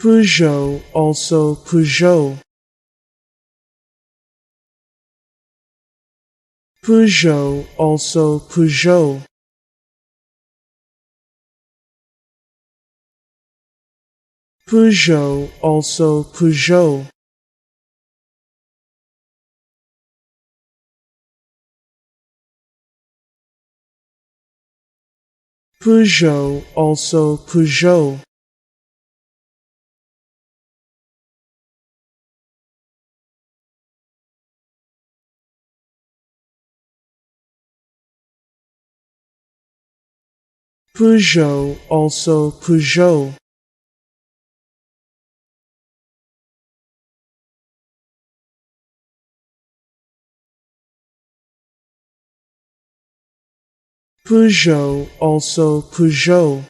Peugeot, also Peugeot. Peugeot, also Peugeot. Peugeot, also Peugeot. Peugeot, also Peugeot. Peugeot, also Peugeot. Peugeot, also Peugeot.